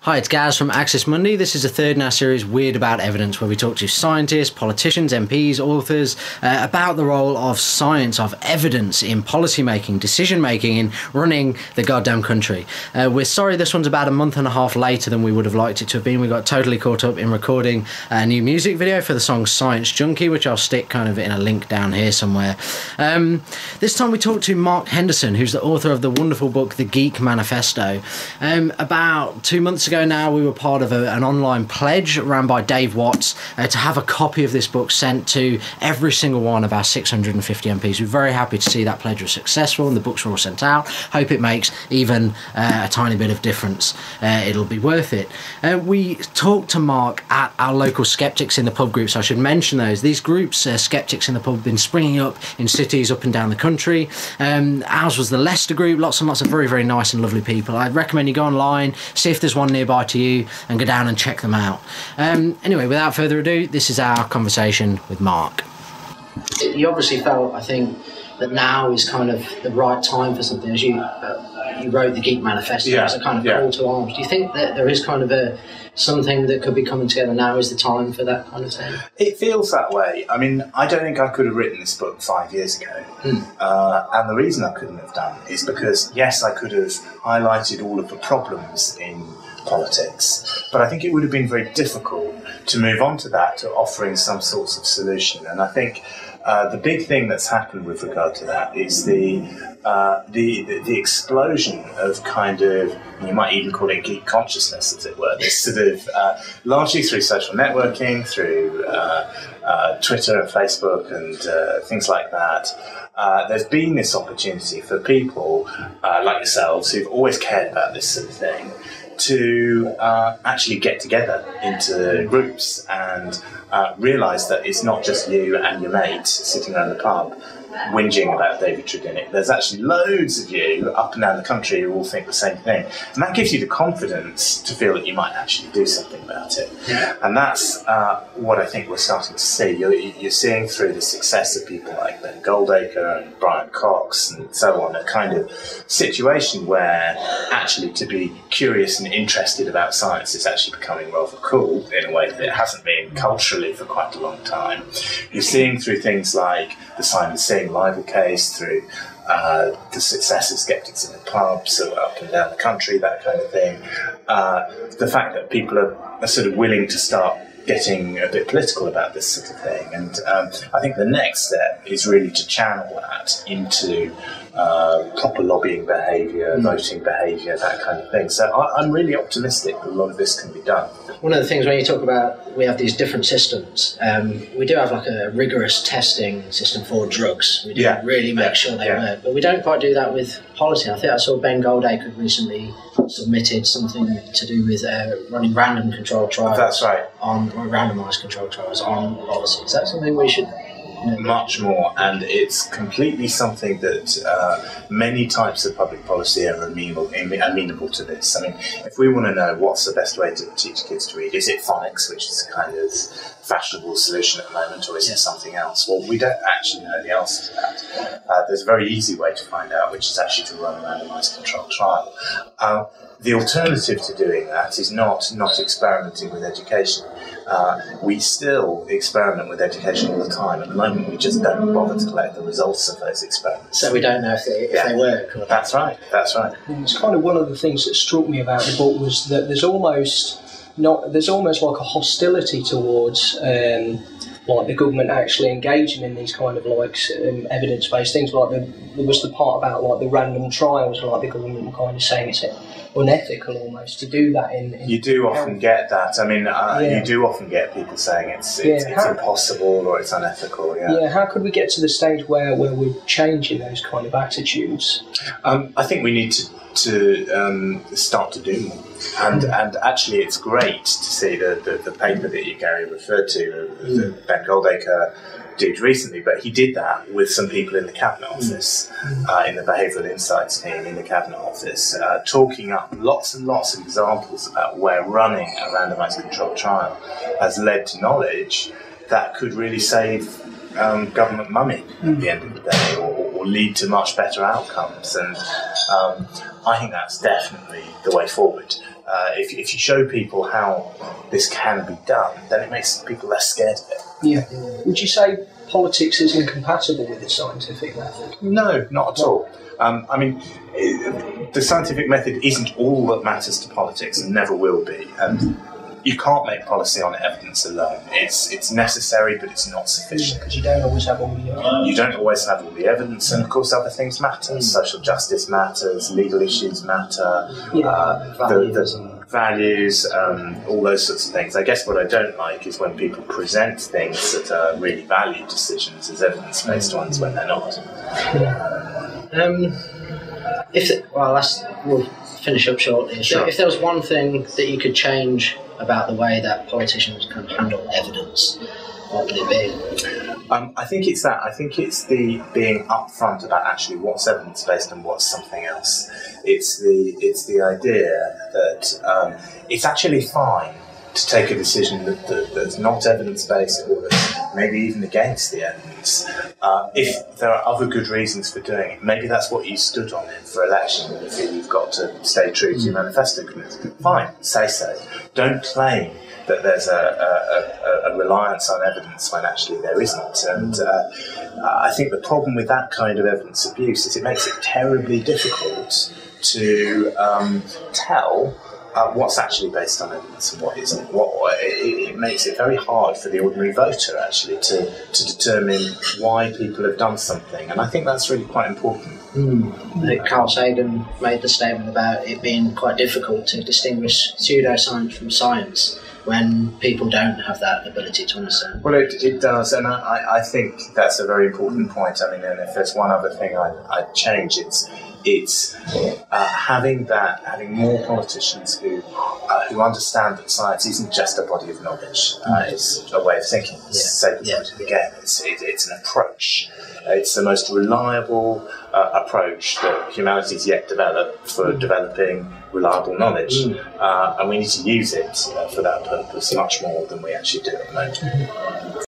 Hi, it's Gaz from Access Mundi. This is the third in our series, Weird About Evidence, where we talk to scientists, politicians, MPs, authors, about the role of science, of evidence in policy-making, decision-making, in running the goddamn country. We're sorry this one's about a month and a half later than we would have liked it to have been. We got totally caught up in recording a new music video for the song Science Junkie, which I'll stick kind of in a link down here somewhere. This time we talked to Mark Henderson, who's the author of the wonderful book, The Geek Manifesto. About 2 months ago now, we were part of an online pledge ran by Dave Watts to have a copy of this book sent to every single one of our 650 MPs. We're very happy to see that pledge was successful and the books were all sent out. Hope it makes even a tiny bit of difference. It'll be worth it. We talked to Mark at our local Skeptics in the Pub groups. I should mention those. These groups, Skeptics in the Pub, have been springing up in cities up and down the country. Ours was the Leicester group. Lots and lots of very, very nice and lovely people. I'd recommend you go online, see if there's one nearby to you, and go down and check them out. Anyway, without further ado, this is our conversation with Mark. You obviously felt, I think, that now is kind of the right time for something. As you wrote the Geek Manifesto as a kind of call to arms. Do you think that there is kind of something that could be coming together now is the time for that kind of thing? It feels that way. I mean, I don't think I could have written this book 5 years ago. And the reason I couldn't have done is because, yes, I could have highlighted all of the problems in politics, but I think it would have been very difficult to move on to that, to offering some sorts of solution. And I think the big thing that's happened with regard to that is the explosion of kind of, you might even call it geek consciousness, as it were, this sort of largely through social networking, through Twitter and Facebook and things like that. There's been this opportunity for people like yourselves who've always cared about this sort of thing to actually get together into groups and realise that it's not just you and your mate sitting around the pub whinging about David Tredinnick. There's actually loads of you up and down the country who all think the same thing. And that gives you the confidence to feel that you might actually do something about it. Yeah. And that's what I think we're starting to see. You're seeing through the success of people like Ben Goldacre and Brian Cox and so on, a kind of situation where actually to be curious and interested about science is actually becoming rather cool in a way that it hasn't been culturally for quite a long time. You're seeing through things like the Simon Singh libel case, through the success of Skeptics in the Pub, so up and down the country, that kind of thing. The fact that people are sort of willing to start getting a bit political about this sort of thing. And I think the next step is really to channel that into proper lobbying behaviour, voting behaviour, that kind of thing. So I'm really optimistic that a lot of this can be done. One of the things when you talk about, we have these different systems, we do have like a rigorous testing system for drugs. We do really make sure they work, but we don't quite do that with policy. I think I saw Ben Goldacre recently submitted something to do with running random controlled trials. That's right. On randomised controlled trials on policy. Is that something we should... Much more, and it's completely something that many types of public policy are amenable to this. I mean, if we want to know what's the best way to teach kids to read, is it phonics, which is a kind of fashionable solution at the moment, or is it something else? Well, we don't actually know the answer to that. There's a very easy way to find out, which is actually to run a randomised controlled trial. The alternative to doing that is not experimenting with education. We still experiment with education all the time. At the moment, we just don't bother to collect the results of those experiments. So we don't know if they work. Or That's right. It's kind of one of the things that struck me about the book was that there's almost like a hostility towards like the government actually engaging in these kind of like evidence-based things. Like there was the part about like the random trials, like the government kind of saying it's unethical almost to do that in you do often get that. I mean, you do often get people saying it's impossible or it's unethical. How could we get to the stage where we're changing those kind of attitudes? I think we need to start to do more. And actually, it's great to see the paper that Gary referred to, that Ben Goldacre did recently, but he did that with some people in the Cabinet Office, in the Behavioural Insights team in the Cabinet Office, talking up lots and lots of examples about where running a randomised controlled trial has led to knowledge that could really save government money at the end of the day, or or lead to much better outcomes. And I think that's definitely the way forward. If you show people how this can be done, then it makes people less scared of it. Yeah. Would you say politics is incompatible with the scientific method? No, not at all. I mean, the scientific method isn't all that matters to politics and never will be. And you can't make policy on evidence alone. It's necessary, but it's not sufficient. Because you don't always have all the evidence. You don't always have all the evidence, and of course other things matter. Social justice matters, legal issues matter, the values, all those sorts of things. I guess what I don't like is when people present things that are really value decisions as evidence-based ones when they're not. We'll finish up shortly. Sure. If there was one thing that you could change about the way that politicians can handle evidence, what would it be? I think it's that. I think it's the being upfront about actually what's evidence-based and what's something else. It's the idea that it's actually fine to take a decision that's not evidence-based or that's maybe even against the evidence. If there are other good reasons for doing it, maybe that's what you stood on it for election, and you feel you've got to stay true to your manifesto commitment. Fine, say so. Don't claim that there's a reliance on evidence when actually there isn't. And I think the problem with that kind of evidence abuse is it makes it terribly difficult to tell what's actually based on evidence and what isn't. It makes it very hard for the ordinary voter actually to determine why people have done something, and I think that's really quite important. Carl Sagan made the statement about it being quite difficult to distinguish pseudoscience from science when people don't have that ability to understand. Well, it does, and I think that's a very important point. I mean, and if there's one other thing I'd change, it's having more politicians who understand that science isn't just a body of knowledge. It's a way of thinking. Again, it's an approach. It's the most reliable approach that humanity's yet developed for developing reliable knowledge, and we need to use it for that purpose much more than we actually do at the moment.